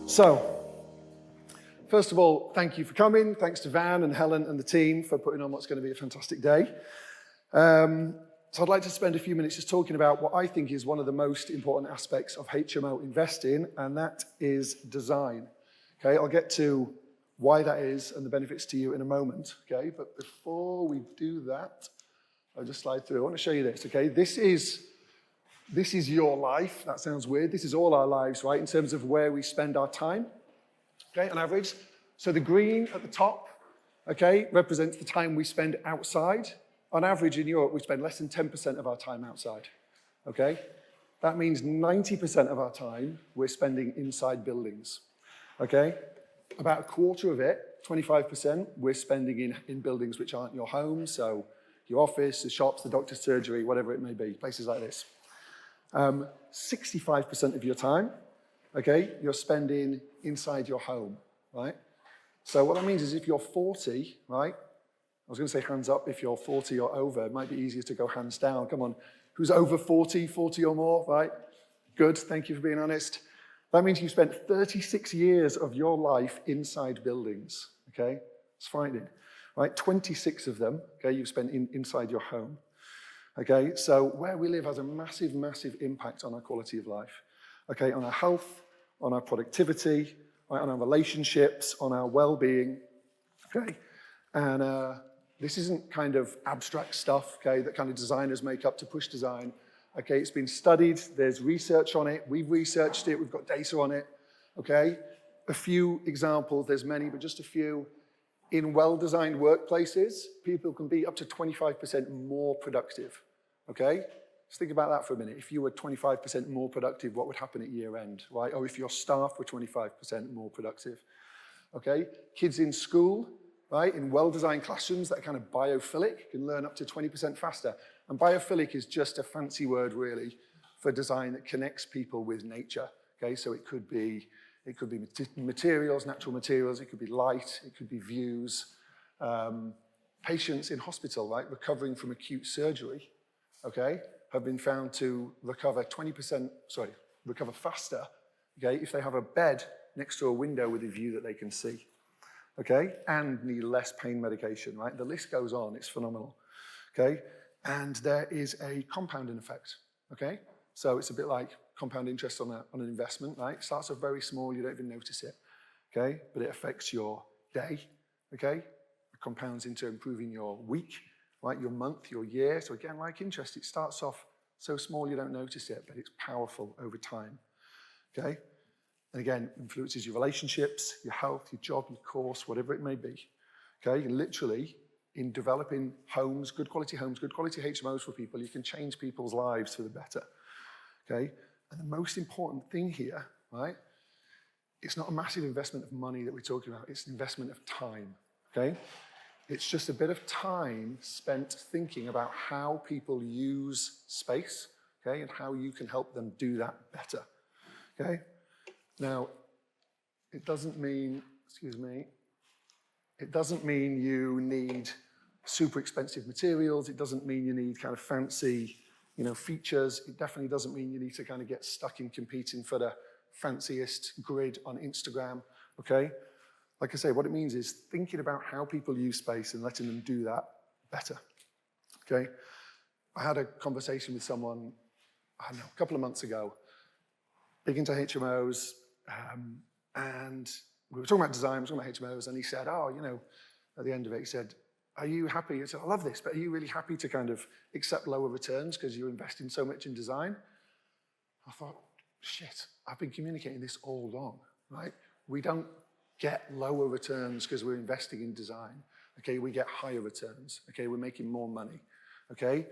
So, first of all, thank you for coming. Thanks to Van and Helen and the team for putting on what's going to be a fantastic day. So I'd like to spend a few minutes just talking about what I think is one of the most important aspects of HMO investing, and that is design. Okay, I'll get to why that is and the benefits to you in a moment. Okay, but before we do that, I'll just slide through. I want to show you this. Okay, this is your life. That sounds weird. This is all our lives, right, in terms of where we spend our time, okay, on average. So the green at the top, okay, represents the time we spend outside. On average in Europe, we spend less than 10% of our time outside, okay? That means 90% of our time we're spending inside buildings, okay? About a quarter of it, 25%, we're spending in buildings which aren't your home, so your office, the shops, the doctor's surgery, whatever it may be, places like this. 65% of your time, okay, you're spending inside your home, right? So what that means is if you're 40, right, I was going to say hands up if you're 40 or over. It might be easier to go hands down. Come on, who's over 40, 40 or more, right? Good, thank you for being honest. That means you spent 36 years of your life inside buildings, okay? It's frightening, right? 26 of them, okay, you've spent inside your home. Okay, so where we live has a massive, massive impact on our quality of life. Okay, on our health, on our productivity, right, on our relationships, on our well-being. Okay, and this isn't kind of abstract stuff, okay, that kind of designers make up to push design. Okay, it's been studied, there's research on it, we've researched it, we've got data on it. Okay, a few examples, there's many, but just a few. In well-designed workplaces, people can be up to 25% more productive, okay? Just think about that for a minute. If you were 25% more productive, what would happen at year end, right? Or if your staff were 25% more productive, okay? Kids in school, right, in well-designed classrooms that are kind of biophilic can learn up to 20% faster. And biophilic is just a fancy word, really, for design that connects people with nature, okay? So it could be materials, natural materials, it could be light, it could be views. Patients in hospital, right, recovering from acute surgery, okay, have been found to recover faster, okay, if they have a bed next to a window with a view that they can see, okay, and need less pain medication, right? The list goes on, it's phenomenal, okay? And there is a compounding effect, okay? So it's a bit like compound interest on an investment, right? It starts off very small, you don't even notice it, okay? But it affects your day, okay? It compounds into improving your week, right? Your month, your year. So again, like interest, it starts off so small you don't notice it, but it's powerful over time, okay? And again, influences your relationships, your health, your job, your course, whatever it may be, okay? Literally, in developing homes, good quality HMOs for people, you can change people's lives for the better, okay? And the most important thing here, right, it's not a massive investment of money that we're talking about, it's an investment of time, okay? It's just a bit of time spent thinking about how people use space, okay, and how you can help them do that better, okay? Now, it doesn't mean, it doesn't mean you need super expensive materials, it doesn't mean you need kind of fancy, features. It definitely doesn't mean you need to kind of get stuck in competing for the fanciest grid on Instagram, okay? Like I say, what it means is thinking about how people use space and letting them do that better, okay? I had a conversation with someone, I don't know, a couple of months ago, big into HMOs, and we were talking about design, we were talking about HMOs, and he said, at the end of it, he said, are you happy? I said, I love this, but are you really happy to kind of accept lower returns because you're investing so much in design? I thought, shit, I've been communicating this all along, right? We don't get lower returns because we're investing in design, okay? We get higher returns, okay? We're making more money, okay?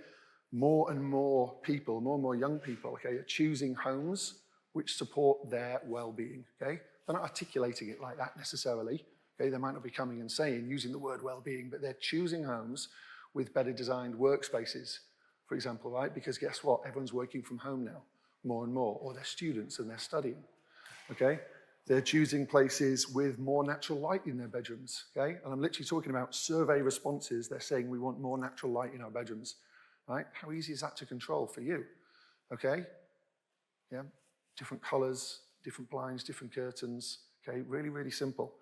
More and more people, more and more young people, okay, are choosing homes which support their well-being, okay? They're not articulating it like that necessarily, okay? They might not be coming and saying, using the word well-being, but they're choosing homes with better designed workspaces, for example, right? Because guess what? Everyone's working from home now, more and more, or they're students and they're studying, okay? They're choosing places with more natural light in their bedrooms, okay? And I'm literally talking about survey responses. They're saying we want more natural light in our bedrooms, right? How easy is that to control for you, okay? Yeah, different colors, different blinds, different curtains, okay? Really, really simple,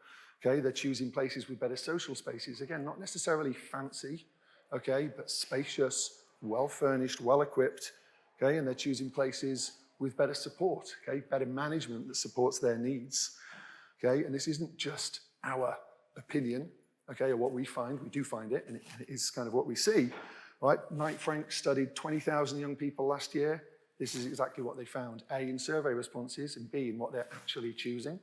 okay? They're choosing places with better social spaces. Again, not necessarily fancy, okay, but spacious, well-furnished, well-equipped, okay? And they're choosing places with better support, okay? Better management that supports their needs, okay? And this isn't just our opinion, okay, or what we find. We do find it, and it is kind of what we see, right? Knight Frank studied 20,000 young people last year. This is exactly what they found, A, in survey responses, and B, in what they're actually choosing,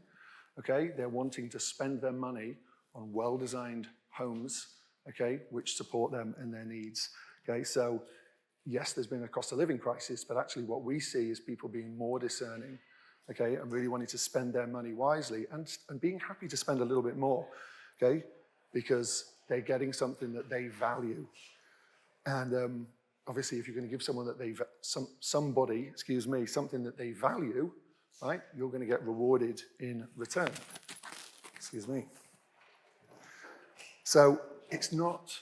okay? They're wanting to spend their money on well-designed homes, okay, which support them and their needs, okay? So, yes, there's been a cost of living crisis, but actually what we see is people being more discerning, okay, and really wanting to spend their money wisely and being happy to spend a little bit more, okay, because they're getting something that they value. And obviously, if you're going to give someone that somebody, something that they value, right, you're going to get rewarded in return. Excuse me. So it's not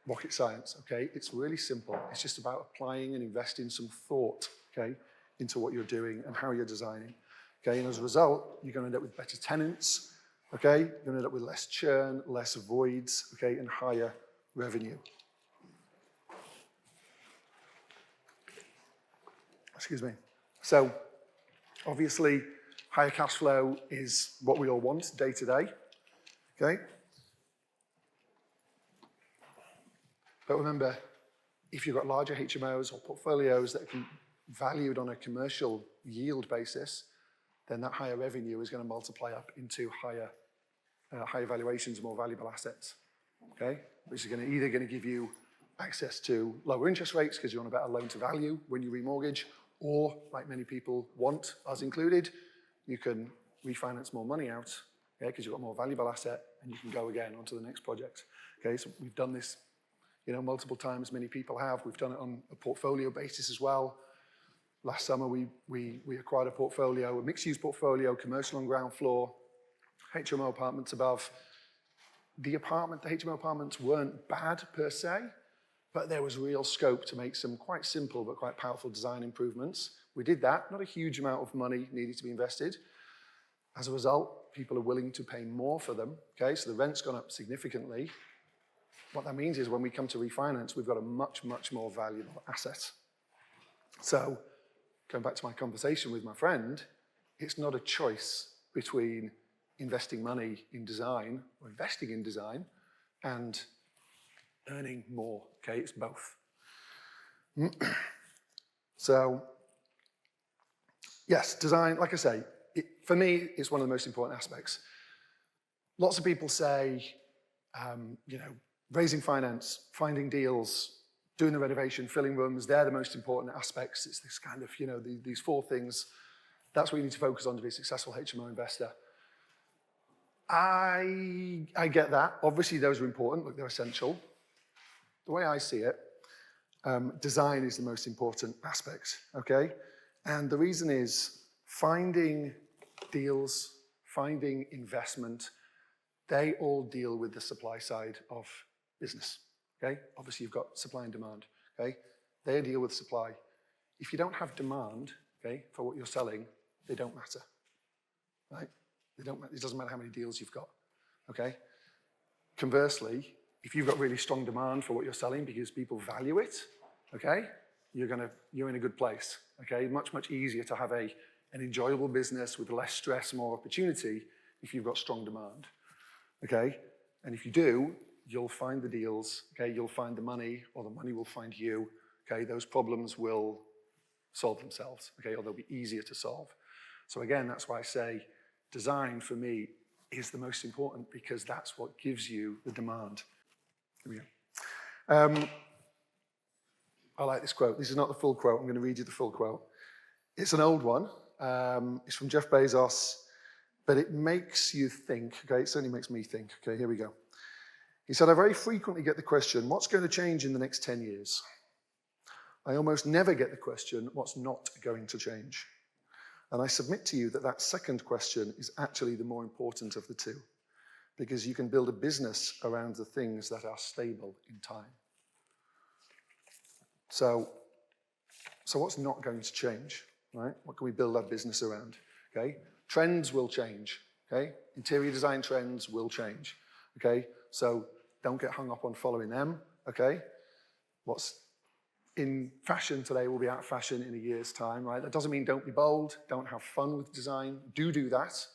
rocket science, okay? It's really simple. It's just about applying and investing some thought, okay, into what you're doing and how you're designing, okay? And as a result, you're going to end up with better tenants, okay? You're going to end up with less churn, less voids, okay, and higher revenue. Excuse me. So, obviously, higher cash flow is what we all want day to day, okay? But remember, if you've got larger HMOs or portfolios that can be valued on a commercial yield basis, then that higher revenue is going to multiply up into higher valuations, more valuable assets, okay? Which is either going to give you access to lower interest rates because you're on a better loan to value when you remortgage, or, like many people want, us included, you can refinance more money out, okay, because you've got a more valuable asset and you can go again onto the next project. Okay, so we've done this, multiple times. Many people have. We've done it on a portfolio basis as well. Last summer, we acquired a portfolio, a mixed-use portfolio, commercial on ground floor, HMO apartments above. The HMO apartments weren't bad per se, but there was real scope to make some quite simple but quite powerful design improvements. We did that. Not a huge amount of money needed to be invested. As a result, people are willing to pay more for them, okay? So the rent's gone up significantly. What that means is when we come to refinance, we've got a much, much more valuable asset. So, going back to my conversation with my friend, it's not a choice between investing money in design or investing in design and earning more, okay? It's both. So, yes, design, like I say, for me, it's one of the most important aspects. Lots of people say, raising finance, finding deals, doing the renovation, filling rooms, they're the most important aspects. It's this kind of, these four things. That's what you need to focus on to be a successful HMO investor. I get that. Obviously, those are important. Look, they're essential. The way I see it, design is the most important aspect, okay? And the reason is finding deals, finding investment, they all deal with the supply side of business, okay? Obviously, you've got supply and demand, okay? They deal with supply. If you don't have demand, okay, for what you're selling, they don't matter, right? It doesn't matter how many deals you've got, okay? Conversely, if you've got really strong demand for what you're selling because people value it, okay, you're in a good place, okay? Much, much easier to have an enjoyable business with less stress, more opportunity if you've got strong demand, okay? And if you do, you'll find the deals, okay? You'll find the money, or the money will find you, okay? Those problems will solve themselves, okay? Or they'll be easier to solve. So again, that's why I say design for me is the most important, because that's what gives you the demand. Here we go. I like this quote. This is not the full quote. I'm going to read you the full quote. It's an old one. It's from Jeff Bezos, but it makes you think, okay? It certainly makes me think. Okay, here we go. He said, I very frequently get the question, what's going to change in the next 10 years? I almost never get the question, what's not going to change? And I submit to you that that second question is actually the more important of the two, because you can build a business around the things that are stable in time. So what's not going to change, right? What can we build our business around, okay? Trends will change, okay? Interior design trends will change, okay? So don't get hung up on following them, okay? What's in fashion today will be out of fashion in a year's time, right? That doesn't mean don't be bold, don't have fun with design. Do that,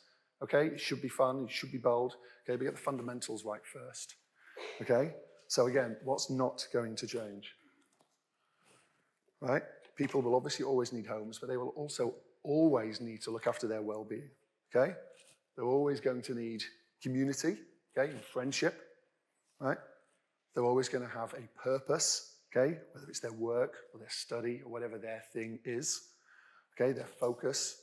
okay? It should be fun, it should be bold, okay? But get the fundamentals right first, okay? So again, what's not going to change, right? People will obviously always need homes, but they will also always need to look after their well-being, okay? They're always going to need community, okay, and friendship, right? They're always going to have a purpose, okay, whether it's their work or their study or whatever their thing is, okay, their focus.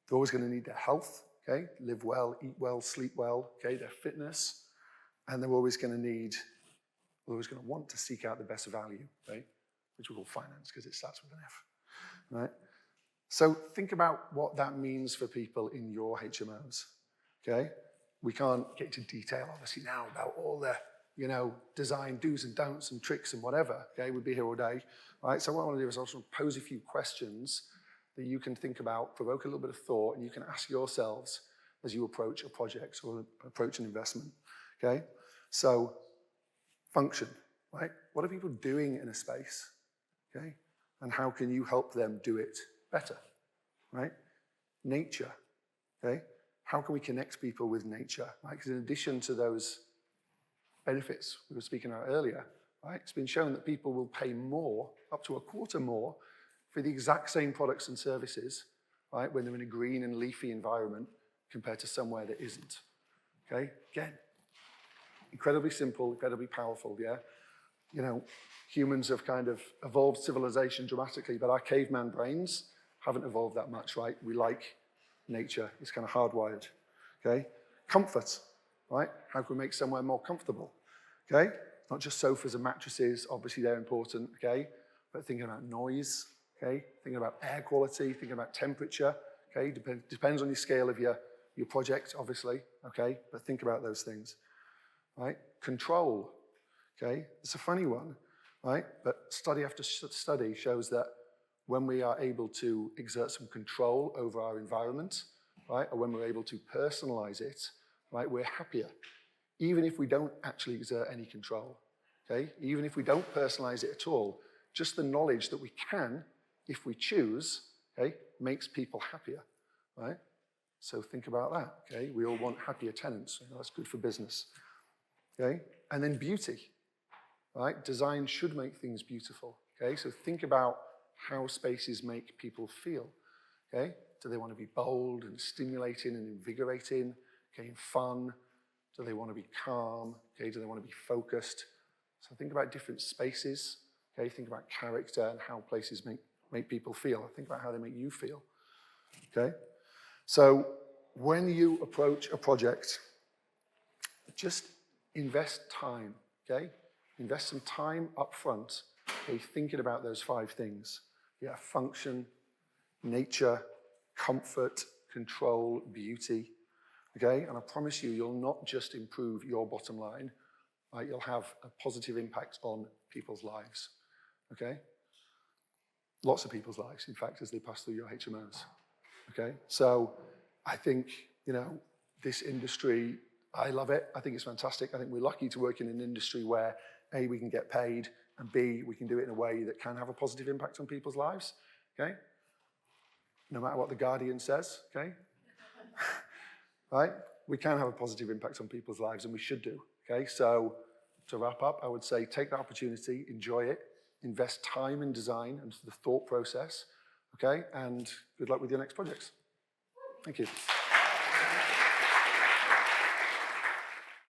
They're always going to need their health, okay, live well, eat well, sleep well, okay, their fitness, and they're always going to want to seek out the best value, okay, which we call finance because it starts with an F, right? So think about what that means for people in your HMOs, okay? We can't get into detail, obviously, now about all the, design do's and don'ts and tricks and whatever, okay? We'd be here all day, right? So what I want to do is also pose a few questions that you can think about, provoke a little bit of thought, and you can ask yourselves as you approach a project or approach an investment, okay? So, function, right? What are people doing in a space, okay? And how can you help them do it better, right? Nature, okay? How can we connect people with nature, right? Because in addition to those benefits we were speaking about earlier, right? It's been shown that people will pay more, up to a quarter more, for the exact same products and services, right? When they're in a green and leafy environment compared to somewhere that isn't, okay? Again, incredibly simple, incredibly powerful, yeah? Humans have kind of evolved civilization dramatically, but our caveman brains haven't evolved that much, right? We like nature. It's kind of hardwired, okay? Comfort, right? How can we make somewhere more comfortable, okay? Not just sofas and mattresses, obviously they're important, okay? But thinking about noise, okay? Thinking about air quality, thinking about temperature, okay? Depends on your scale of your project, obviously, okay? But think about those things, right? Control, okay? It's a funny one, right? But study after study shows that when we are able to exert some control over our environment, right, or when we're able to personalize it, right, we're happier, even if we don't actually exert any control, okay? Even if we don't personalize it at all, just the knowledge that we can, if we choose, okay, makes people happier, right? So think about that, okay? We all want happier tenants. That's good for business, okay? And then beauty, right? Design should make things beautiful, okay? So think about how spaces make people feel, okay? Do they want to be bold and stimulating and invigorating, okay, and fun? Do they want to be calm, okay? Do they want to be focused? So think about different spaces, okay? Think about character and how places make people feel. Think about how they make you feel, okay? So when you approach a project, just invest time, okay? Invest some time up front, okay, thinking about those 5 things. Yeah, function, nature, comfort, control, beauty, okay? And I promise you, you'll not just improve your bottom line, right? You'll have a positive impact on people's lives, okay? Lots of people's lives, in fact, as they pass through your HMOs, okay? So I think, this industry, I love it. I think it's fantastic. I think we're lucky to work in an industry where A, we can get paid, and B, we can do it in a way that can have a positive impact on people's lives, okay? No matter what The Guardian says, okay? Right? We can have a positive impact on people's lives, and we should do, okay? So to wrap up, I would say take that opportunity, enjoy it, invest time in design and the thought process, okay? And good luck with your next projects. Thank you.